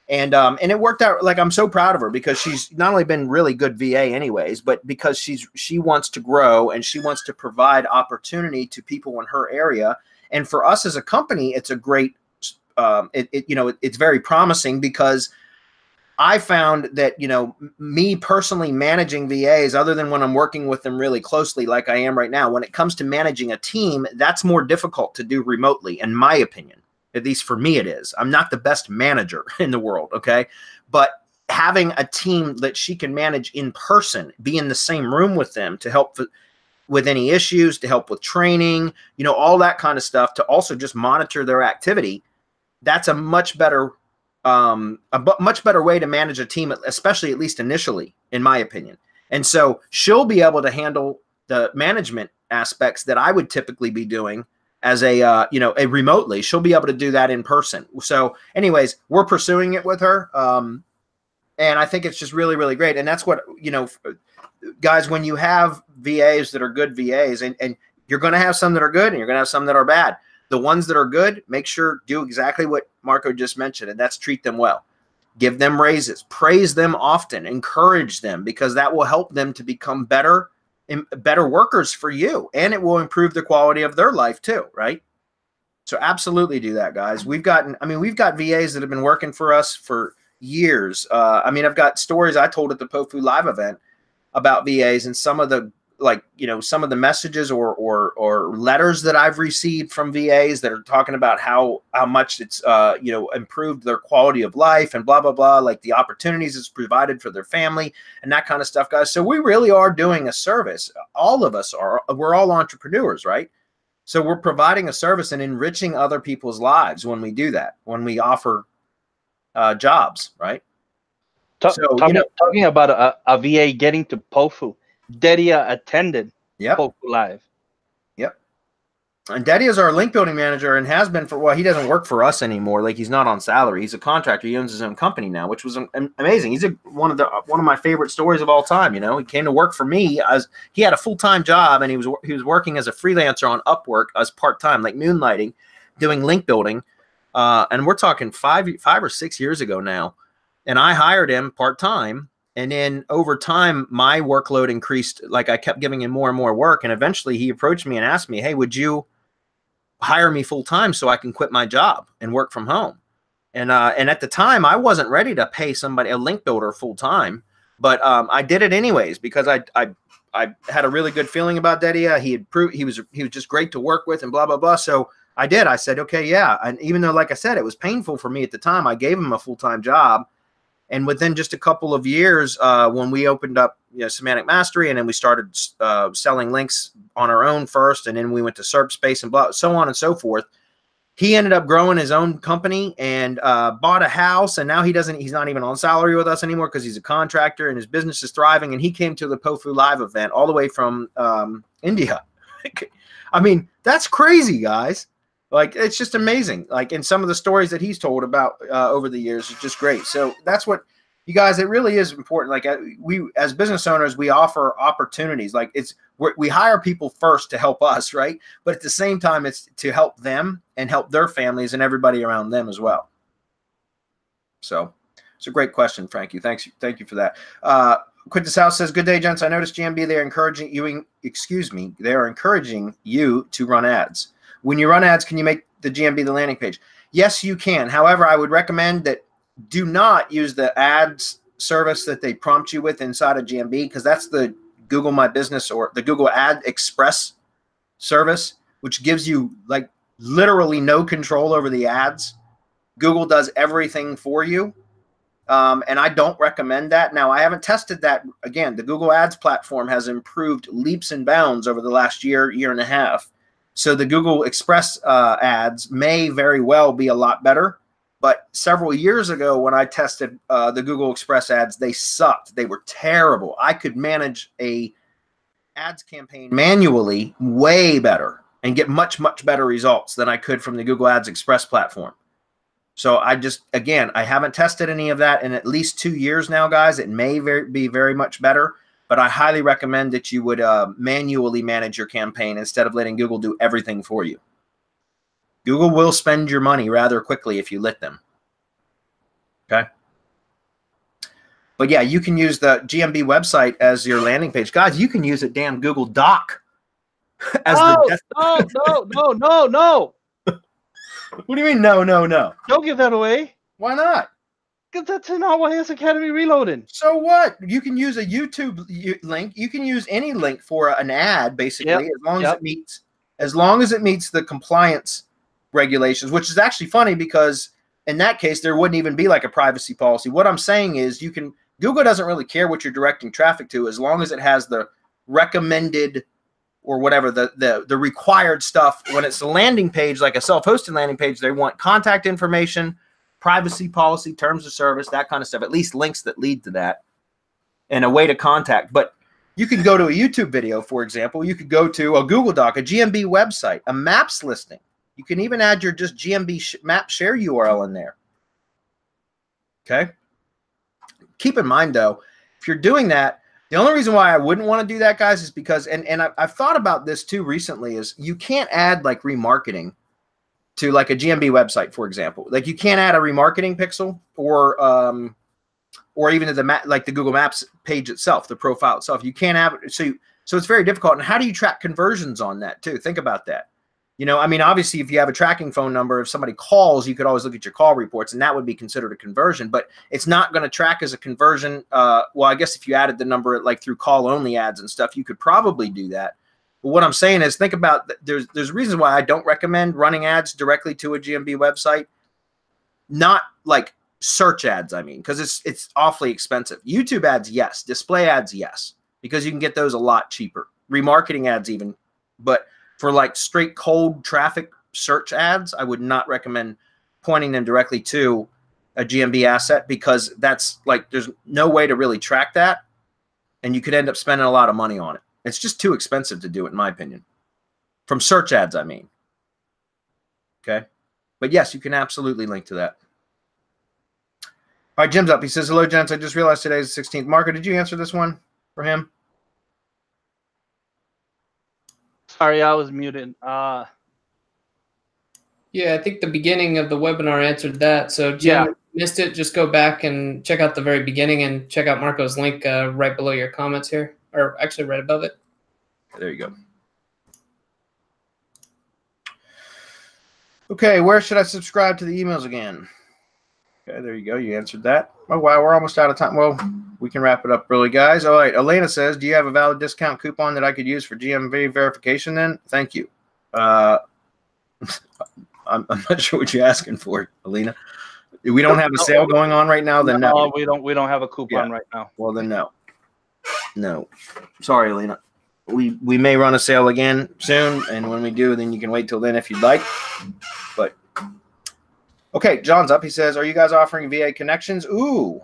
And it worked out. Like, I'm so proud of her because she's not only been really good VA anyways, but because she wants to grow and she wants to provide opportunity to people in her area. And for us as a company, it's a great it's very promising, because I found that, me personally managing VAs, other than when I'm working with them really closely, like I am right now, when it comes to managing a team, that's more difficult to do remotely, in my opinion. At least for me, it is. I'm not the best manager in the world, okay? But having a team that she can manage in person, be in the same room with them to help with any issues, to help with training, all that kind of stuff, to also just monitor their activity, that's a much better way to manage a team, especially at least initially, in my opinion. And so she'll be able to handle the management aspects that I would typically be doing as a remotely. She'll be able to do that in person. So anyways, we're pursuing it with her. And I think it's just really, really great. And that's what, guys, when you have VAs that are good VAs, and you're going to have some that are good and you're going to have some that are bad. The ones that are good, make sure do exactly what Marco just mentioned, and that's treat them well. Give them raises, praise them often, encourage them, because that will help them to become better workers for you, and it will improve the quality of their life too, right? So absolutely do that, guys. We've got VAs that have been working for us for years. I've got stories I told at the POFU Live event about VAs, and some of the messages or letters that I've received from VAs that are talking about how much it's improved their quality of life and blah blah blah, like the opportunities it's provided for their family and that kind of stuff, guys. So we really are doing a service. All of us are. We're all entrepreneurs, right? So we're providing a service and enriching other people's lives when we do that, when we offer jobs, right? Talking about a VA getting to POFU. Dedia attended POFU Live. Yep. And Dedia is our link building manager and has been for, he doesn't work for us anymore. Like, he's not on salary. He's a contractor. He owns his own company now, which was amazing. He's one of my favorite stories of all time. He came to work for me as he had a full-time job, and he was working as a freelancer on Upwork as part-time, like moonlighting, doing link building. And we're talking 5 or 6 years ago now. And I hired him part-time. And then over time, my workload increased. Like, I kept giving him more and more work. And eventually he approached me and asked me, hey, would you hire me full time so I can quit my job and work from home? And at the time, I wasn't ready to pay somebody, a link builder, full time. But I did it anyways, because I had a really good feeling about Dedia. He was just great to work with and blah, blah, blah. So I did. I said, okay, yeah. And even though, like I said, it was painful for me at the time, I gave him a full-time job. And within just a couple of years, when we opened up Semantic Mastery, and then we started selling links on our own first, and then we went to SERP Space and blah, so on and so forth, he ended up growing his own company and bought a house. And now he's not even on salary with us anymore, because he's a contractor and his business is thriving. And he came to the POFU Live event all the way from India. I mean, that's crazy, guys. Like, it's just amazing. Like, and some of the stories that he's told about over the years is just great. So that's what, you guys, it really is important. Like, we, as business owners, we offer opportunities. Like, we hire people first to help us, right? But at the same time, it's to help them and help their families and everybody around them as well. So it's a great question, Frank. Thank you for that. Quintus House says, good day, gents. I noticed GMB, they're encouraging you to run ads. When you run ads, can you make the GMB the landing page? Yes, you can. However, I would recommend that do not use the ads service that they prompt you with inside of GMB, because that's the Google My Business or the Google Ad Express service, which gives you like literally no control over the ads. Google does everything for you. And I don't recommend that. Now, I haven't tested that. Again, the Google Ads platform has improved leaps and bounds over the last year and a half. So the Google Express ads may very well be a lot better. But several years ago, when I tested the Google Express ads, they sucked. They were terrible. I could manage a ads campaign manually way better and get much, much better results than I could from the Google Ads Express platform. So I haven't tested any of that in at least 2 years now, guys. It may be very much better. But I highly recommend that you would manually manage your campaign instead of letting Google do everything for you. Google will spend your money rather quickly if you let them. Okay? But yeah, you can use the GMB website as your landing page. Guys, you can use a damn Google Doc as no. What do you mean? No, no, no. Don't give that away. Why not? Because that's in RYS Academy Reloaded. So what? You can use a YouTube link. You can use any link for an ad, basically, Yep. as long as it meets the compliance regulations. Which is actually funny because in that case, there wouldn't even be like a privacy policy. What I'm saying is, Google doesn't really care what you're directing traffic to, as long as it has the recommended or whatever the required stuff. When it's a landing page, like a self-hosted landing page, they want contact information, privacy policy, terms of service, that kind of stuff, at least links that lead to that, and a way to contact. But you can go to a YouTube video, for example. You could go to a Google Doc, a GMB website, a maps listing. You can even add your just GMB map share URL in there. Okay. Keep in mind, though, if you're doing that, the only reason why I wouldn't want to do that, guys, is because, and I've thought about this too recently, is you can't add like remarketing to like a GMB website, for example. Like you can't add a remarketing pixel or even to the like the Google Maps page itself, the profile itself. You can't have it. So it's very difficult. And how do you track conversions on that too? Think about that. You know, I mean, obviously, if you have a tracking phone number, if somebody calls, you could always look at your call reports, and that would be considered a conversion. But it's not going to track as a conversion. Well, I guess if you added the number like through call-only ads and stuff, you could probably do that. But what I'm saying is, think about there's reasons why I don't recommend running ads directly to a GMB website, not like search ads. I mean, because it's awfully expensive. YouTube ads, yes. Display ads, yes, because you can get those a lot cheaper. Remarketing ads, even, but for like straight cold traffic search ads, I would not recommend pointing them directly to a GMB asset, because that's like, there's no way to really track that. And you could end up spending a lot of money on it. It's just too expensive to do it, in my opinion. From search ads, I mean. Okay. But yes, you can absolutely link to that. All right, Jim's up. He says, hello, gents. I just realized today is the 16th. Marco, did you answer this one for him? Sorry, I was muted. Yeah, I think the beginning of the webinar answered that. So Jim, missed it, just go back and check out the very beginning and check out Marco's link right below your comments here, or actually right above it. There you go. Okay, where should I subscribe to the emails again? Okay, there you go. You answered that. Oh, wow, we're almost out of time. Well, we can wrap it up early, guys. All right, Elena says, do you have a valid discount coupon that I could use for GMV verification then? Thank you. I'm not sure what you're asking for, Elena. We don't have a sale going on right now, then no. We don't have a coupon right now. Well, then no. No. Sorry, Elena. We may run a sale again soon, and when we do, then you can wait till then if you'd like. But okay, John's up. He says, are you guys offering VA connections? Ooh.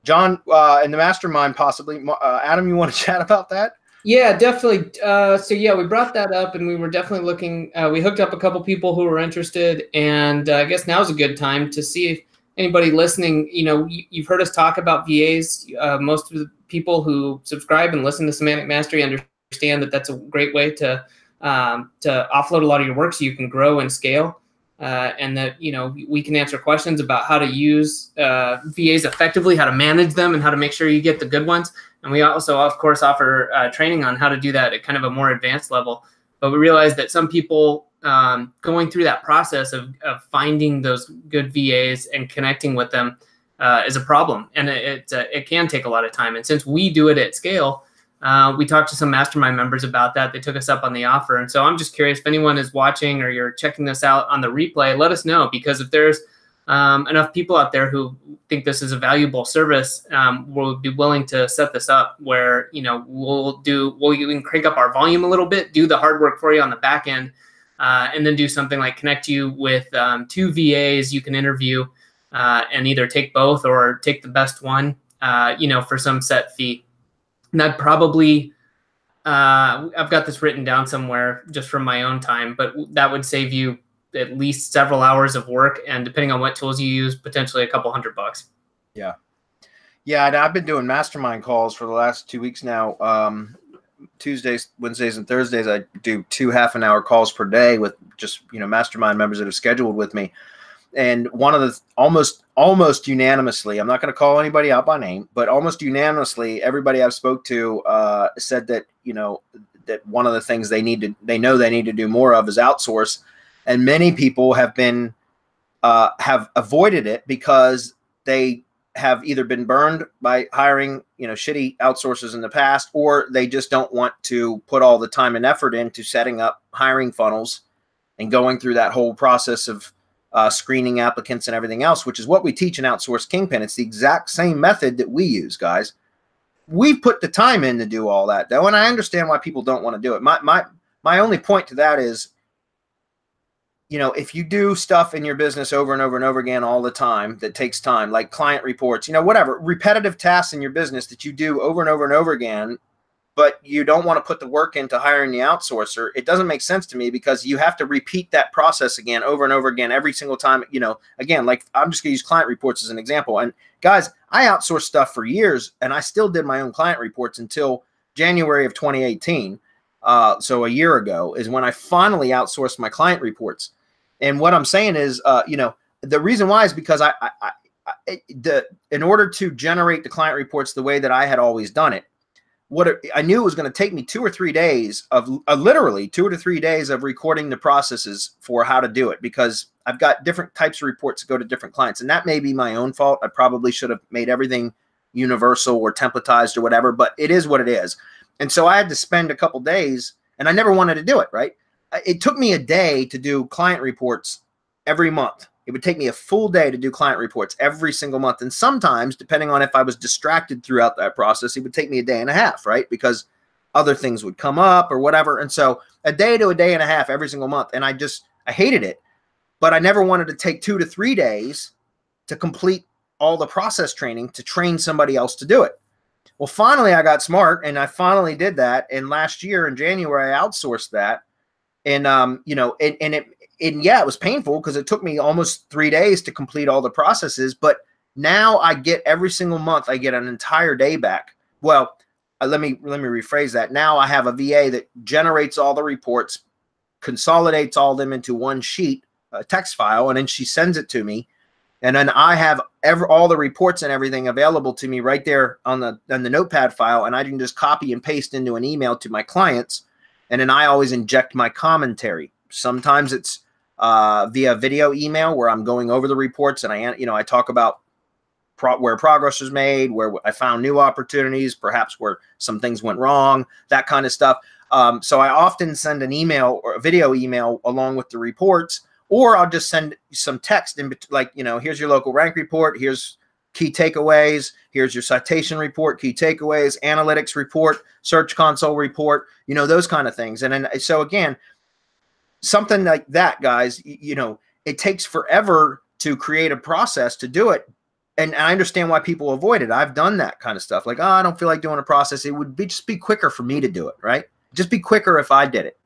John, in the mastermind, possibly. Adam, you want to chat about that? Yeah, definitely. So yeah, we brought that up, and we were definitely looking. We hooked up a couple people who were interested, and I guess now's a good time to see if anybody listening. You know, you've heard us talk about VAs. Most of the people who subscribe and listen to Semantic Mastery understand that that's a great way to offload a lot of your work so you can grow and scale. And that, you know, we can answer questions about how to use VAs effectively, how to manage them, and how to make sure you get the good ones. And we also, of course, offer training on how to do that at kind of a more advanced level. But we realize that some people going through that process of finding those good VAs and connecting with them is a problem. And it can take a lot of time. And since we do it at scale, we talked to some mastermind members about that. They took us up on the offer. And so I'm just curious if anyone is watching or you're checking this out on the replay, let us know, because if there's enough people out there who think this is a valuable service, we'll be willing to set this up where, you know, we'll even crank up our volume a little bit, do the hard work for you on the back end, and then do something like connect you with 2 VAs you can interview and either take both or take the best one, you know, for some set fee. And that probably, I've got this written down somewhere just from my own time, but that would save you at least several hours of work, and depending on what tools you use, potentially a couple $100. Yeah. Yeah, and I've been doing mastermind calls for the last 2 weeks now. Tuesdays, Wednesdays, and Thursdays, I do 2 half-an-hour calls per day with just, you know, mastermind members that have scheduled with me. And one of the almost unanimously, I'm not going to call anybody out by name, but almost unanimously, everybody I've spoke to said that, you know, that one of the things they know they need to do more of is outsource. And many people have been have avoided it because they have either been burned by hiring, you know, shitty outsourcers in the past, or they just don't want to put all the time and effort into setting up hiring funnels and going through that whole process of screening applicants and everything else, which is what we teach in Outsource Kingpin. It's the exact same method that we use, guys. We put the time in to do all that, though, and I understand why people don't want to do it. My only point to that is, you know, if you do stuff in your business over and over and over again all the time that takes time, like client reports, you know, whatever, repetitive tasks in your business that you do over and over and over again, but you don't want to put the work into hiring the outsourcer, it doesn't make sense to me, because you have to repeat that process again over and over again every single time. You know, again, like I'm just going to use client reports as an example. And guys, I outsourced stuff for years, and I still did my own client reports until January of 2018. So a year ago is when I finally outsourced my client reports. And what I'm saying is, you know, the reason why is because in order to generate the client reports the way that I had always done it, I knew it was going to take me 2 or 3 days of literally 2 to 3 days of recording the processes for how to do it, because I've got different types of reports that go to different clients. And that may be my own fault. I probably should have made everything universal or templatized or whatever, but it is what it is. And so I had to spend a couple days, and I never wanted to do it, right? It took me a day to do client reports every month. It would take me a full day to do client reports every single month. And sometimes, depending on if I was distracted throughout that process, it would take me a day and a half, right? Because other things would come up or whatever. And so a day to a day and a half every single month. And I hated it, but I never wanted to take 2 to 3 days to complete all the process training to train somebody else to do it. Well, finally I got smart, and I finally did that. And last year in January, I outsourced that. And, you know, yeah, it was painful because it took me almost 3 days to complete all the processes. But now I get every single month, I get an entire day back. Well, let me rephrase that. Now I have a VA that generates all the reports, consolidates all of them into one sheet, a text file, and then she sends it to me. And then I have all the reports and everything available to me right there on the notepad file. And I can just copy and paste into an email to my clients. And then I always inject my commentary. Sometimes it's via video email where I'm going over the reports, and I talk about where progress was made, where I found new opportunities, perhaps where some things went wrong, that kind of stuff. So I often send an email or a video email along with the reports, or I'll just send some text in, like, you know, here's your local rank report, here's key takeaways, here's your citation report, key takeaways, analytics report, search console report, you know, those kind of things. And then, so again, something like that, guys, you know, it takes forever to create a process to do it. And I understand why people avoid it. I've done that kind of stuff. Like, oh, I don't feel like doing a process. It would just be quicker for me to do it, right? Just be quicker if I did it.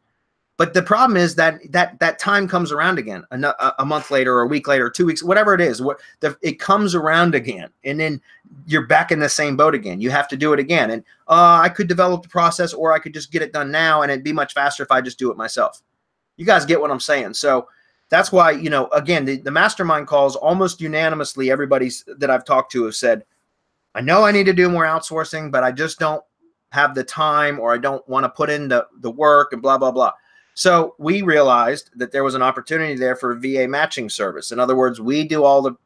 But the problem is that time comes around again a month later, or a week later, 2 weeks, whatever it is. It comes around again, and then you're back in the same boat again. You have to do it again. And I could develop the process, or I could just get it done now, and it'd be much faster if I just do it myself. You guys get what I'm saying? So that's why, you know, again, the mastermind calls, almost unanimously, everybody that I've talked to have said, I know I need to do more outsourcing, but I just don't have the time, or I don't want to put in the work and blah, blah, blah. So we realized that there was an opportunity there for a VA matching service. In other words, we do all the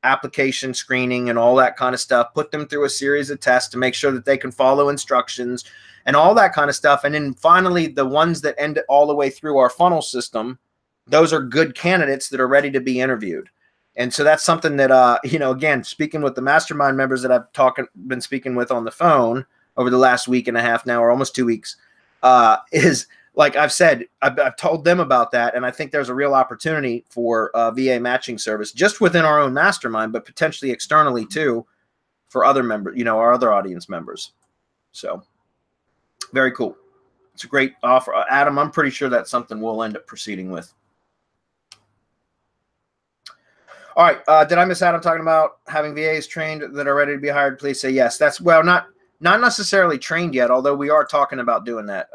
application screening and all that kind of stuff, put them through a series of tests to make sure that they can follow instructions and all that kind of stuff. And then finally, the ones that end all the way through our funnel system, those are good candidates that are ready to be interviewed. And so that's something that, you know, again, speaking with the mastermind members that I've been speaking with on the phone over the last week and a half now, or almost 2 weeks, is, like I've said, I've told them about that, and I think there's a real opportunity for a VA matching service just within our own mastermind, but potentially externally too for other members, you know, our other audience members. So very cool. It's a great offer. Adam, I'm pretty sure that's something we'll end up proceeding with. All right. Did I miss Adam talking about having VAs trained that are ready to be hired? Please say yes. That's, well, not necessarily trained yet, although we are talking about doing that.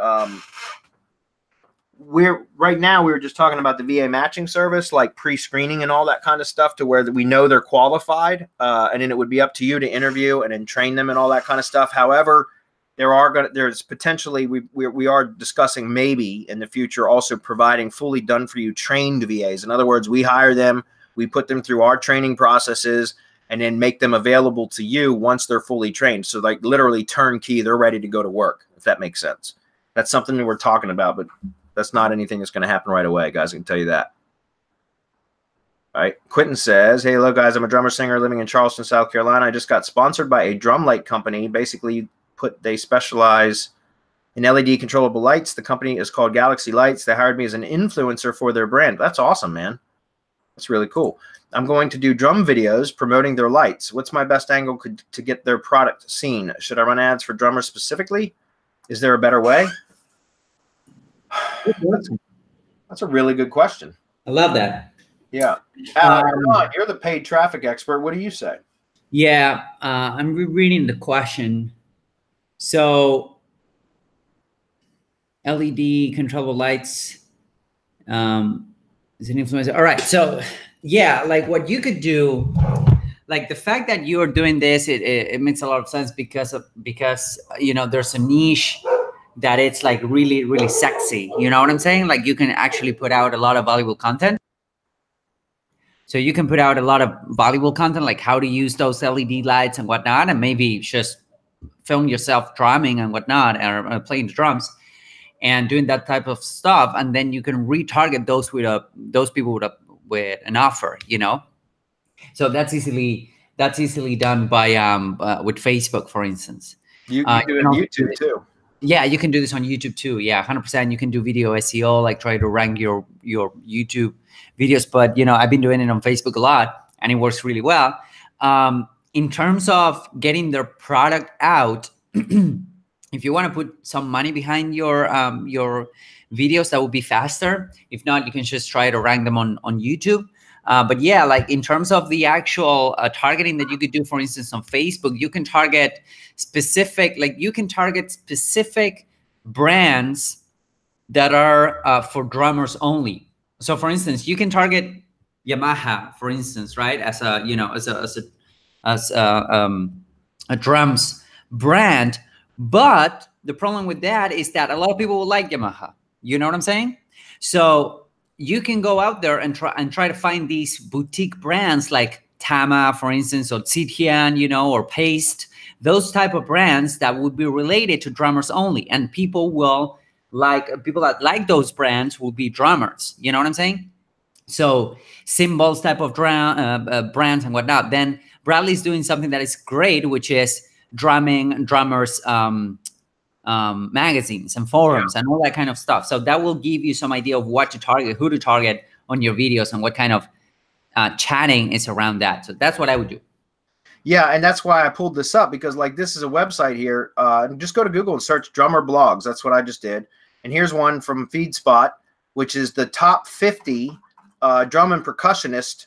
Right now we were just talking about the VA matching service, like pre-screening and all that kind of stuff, to where we know they're qualified, and then it would be up to you to interview and then train them and all that kind of stuff. However, there's potentially we are discussing maybe in the future also providing fully done for you trained VAs. In other words, we hire them, we put them through our training processes, and then make them available to you once they're fully trained. So like literally turnkey, they're ready to go to work, if that makes sense. That's something that we're talking about, but that's not anything that's going to happen right away, guys. I can tell you that. All right. Quentin says, hey, hello, guys. I'm a drummer singer living in Charleston, South Carolina. I just got sponsored by a drum light company. Basically, they specialize in LED controllable lights. The company is called Galaxy Lights. They hired me as an influencer for their brand. That's awesome, man. That's really cool. I'm going to do drum videos promoting their lights. What's my best angle to get their product seen? Should I run ads for drummers specifically? Is there a better way? That's a really good question. I love that. Yeah. You're the paid traffic expert. What do you say? Yeah, I'm rereading the question. So LED controllable lights is an influencer. All right. So yeah, like what you could do, like the fact that you're doing this, it makes a lot of sense because you know, there's a niche that it's like really, really sexy. You know what I'm saying? Like you can actually put out a lot of valuable content. So you can put out a lot of valuable content, like how to use those LED lights and whatnot, and maybe just film yourself drumming and whatnot, or playing the drums and doing that type of stuff. And then you can retarget those people with an offer, you know? So that's easily done by with Facebook, for instance. You do it on YouTube too. Yeah, you can do this on YouTube too. Yeah, 100%. You can do video SEO, like try to rank your YouTube videos. But you know, I've been doing it on Facebook a lot, and it works really well. In terms of getting their product out, if you want to put some money behind your videos, that would be faster. If not, you can just try to rank them on YouTube. But yeah, like in terms of the actual targeting that you could do, for instance, on Facebook, you can target specific brands that are for drummers only. So for instance, you can target Yamaha, for instance, right? As a, you know, as a drums brand. But the problem with that is that a lot of people will like Yamaha. You know what I'm saying? So you can go out there and try to find these boutique brands like Tama, for instance, or Zitian, you know, or Paste, those type of brands that would be related to drummers only. And people that like those brands will be drummers. You know what I'm saying? So Cymbals type of brands and whatnot. Then Bradley's doing something that is great, which is drummers magazines and forums and all that kind of stuff. So that will give you some idea of what to target, who to target on your videos, and what kind of chatting is around that. So that's what I would do. Yeah, and that's why I pulled this up, because like this is a website here. Just go to Google and search drummer blogs. That's what I just did. And here's one from FeedSpot, which is the top 50 drum and percussionist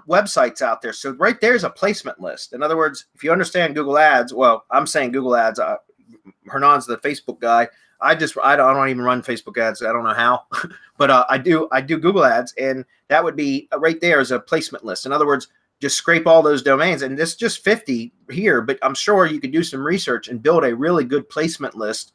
websites out there. So right there's a placement list. In other words, if you understand Google Ads, well, I'm saying Google Ads. Hernan's the Facebook guy. I don't even run Facebook ads. I don't know how, but I do Google Ads, and that would be right there as a placement list. In other words, just scrape all those domains, and it's just 50 here, but I'm sure you could do some research and build a really good placement list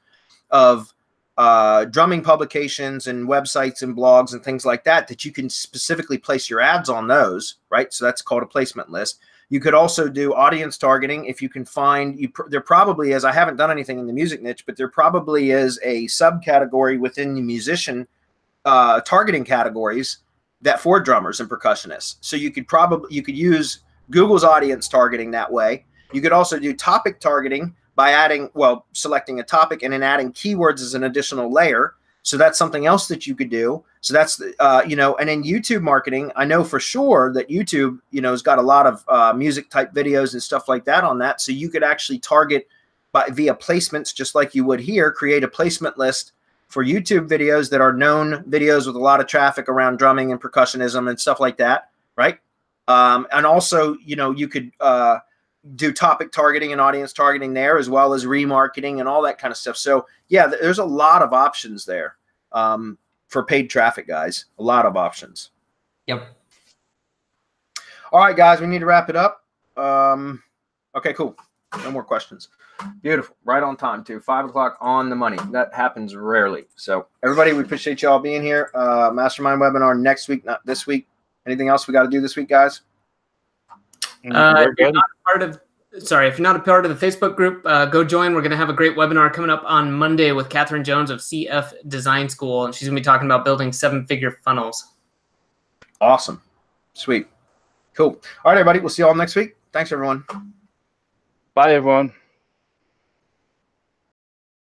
of drumming publications and websites and blogs and things like that, that you can specifically place your ads on those, right? So that's called a placement list. You could also do audience targeting if you can find, there probably is, I haven't done anything in the music niche, but there probably is a subcategory within the musician targeting categories that for drummers and percussionists. So you could use Google's audience targeting that way. You could also do topic targeting by selecting a topic and then adding keywords as an additional layer. So that's something else that you could do. So that's, and then YouTube marketing. I know for sure that YouTube, has got a lot of music type videos and stuff like that on that. So you could actually target via placements, just like you would here, create a placement list for YouTube videos that are known videos with a lot of traffic around drumming and percussionism and stuff like that. Right. And also, you could do topic targeting and audience targeting there, as well as remarketing and all that kind of stuff. So yeah, there's a lot of options there for paid traffic, guys. A lot of options. Yep. All right, guys, we need to wrap it up. Okay, cool. No more questions. Beautiful. Right on time, too. 5 o'clock on the money. That happens rarely. So, everybody, we appreciate you all being here. Mastermind webinar next week, not this week. Anything else we got to do this week, guys? If you're not part of, if you're not a part of the Facebook group, go join. We're going to have a great webinar coming up on Monday with Catherine Jones of CF Design School, and she's going to be talking about building 7-figure funnels. Awesome. Sweet. Cool. All right, everybody. We'll see you all next week. Thanks, everyone. Bye, everyone.